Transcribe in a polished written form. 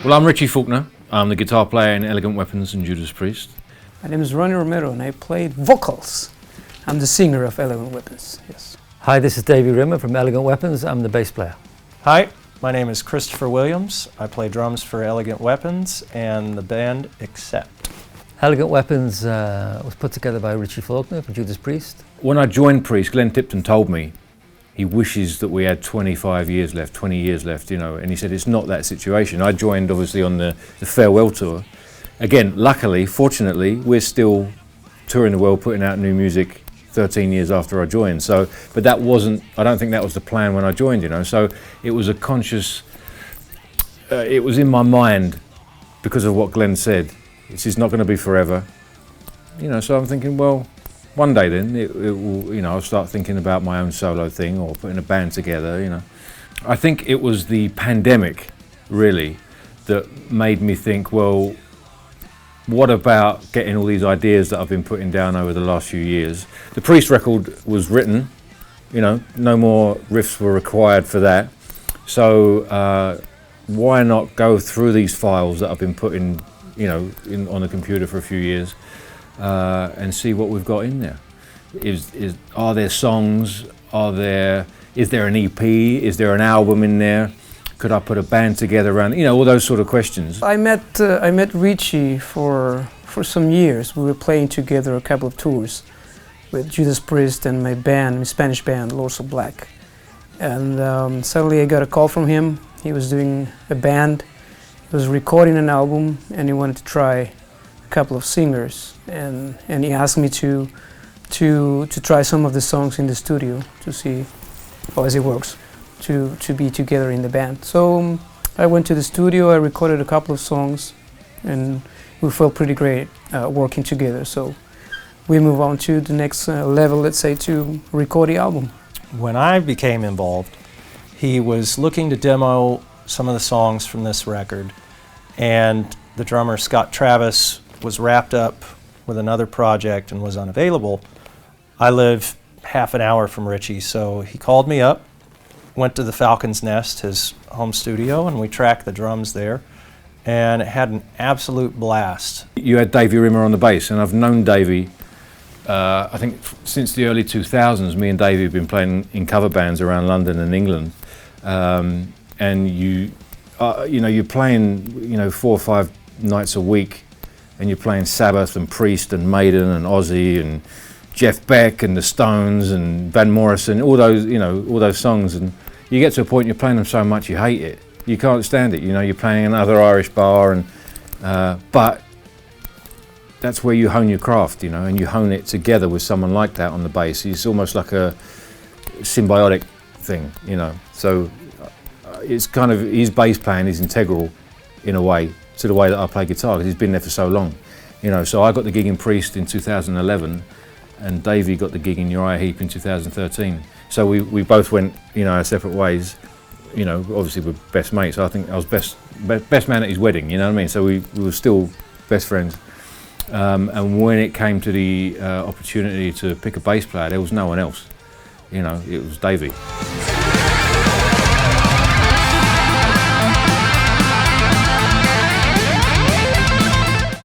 Well, I'm Richie Faulkner. I'm the guitar player in Elegant Weapons and Judas Priest. My name is Ronnie Romero and I played vocals. I'm the singer of Elegant Weapons, yes. Hi, this is Davey River from Elegant Weapons. I'm the bass player. Hi, my name is Christopher Williams. I play drums for Elegant Weapons and the band Accept. Elegant Weapons was put together by Richie Faulkner from Judas Priest. When I joined Priest, Glenn Tipton told me he wishes that we had 25 years left, 20 years left, you know, and he said it's not that situation. I joined obviously on the farewell tour. Again, luckily, fortunately, we're still touring the world, putting out new music 13 years after I joined. So, but that wasn't, I don't think that was the plan when I joined, you know, so it was a conscious, it was in my mind because of what Glenn said. This is not going to be forever, you know, so I'm thinking, well, one day then, it will, you know, I'll start thinking about my own solo thing or putting a band together, you know. I think it was the pandemic, really, that made me think, well, what about getting all these ideas that I've been putting down over the last few years? The Priest record was written, you know, no more riffs were required for that. So why not go through these files that I've been putting, you know, on the computer for a few years and see what we've got in there. Are there songs? Is there an EP? Is there an album in there? Could I put a band together around, you know, all those sort of questions. I met Richie for some years. We were playing together a couple of tours with Judas Priest and my band, my Spanish band, Lords of Black. And suddenly I got a call from him. He was doing a band, he was recording an album, and he wanted to try a couple of singers. And he asked me to try some of the songs in the studio to see how it works. To be together in the band. So I went to the studio, I recorded a couple of songs, and we felt pretty great working together. So we move on to the next level, let's say, to record the album. When I became involved, he was looking to demo some of the songs from this record, and the drummer Scott Travis was wrapped up with another project and was unavailable. I live half an hour from Richie, so he called me up, went to the Falcon's Nest, his home studio, and we tracked the drums there, and it had an absolute blast. You had Davey River on the bass, and I've known Davey, I think since the early 2000s. Me and Davey have been playing in cover bands around London and England, and you know, you're playing, you know, 4 or 5 nights a week, and you're playing Sabbath and Priest and Maiden and Ozzy and Jeff Beck and the Stones and Van Morrison, all those, you know, all those songs, and you get to a point you're playing them so much you hate it. You can't stand it, you know, you're playing another Irish bar, and but that's where you hone your craft, you know, and you hone it together with someone like that on the bass. It's almost like a symbiotic thing, you know. So it's kind of, his bass playing is integral in a way to the way that I play guitar, because he's been there for so long, you know. So I got the gig in Priest in 2011, and Davey got the gig in Uriah Heep in 2013. So we both went, you know, our separate ways. You know, obviously we're best mates. I think I was best man at his wedding, you know what I mean? So we were still best friends. And when it came to the opportunity to pick a bass player, there was no one else. You know, it was Davey.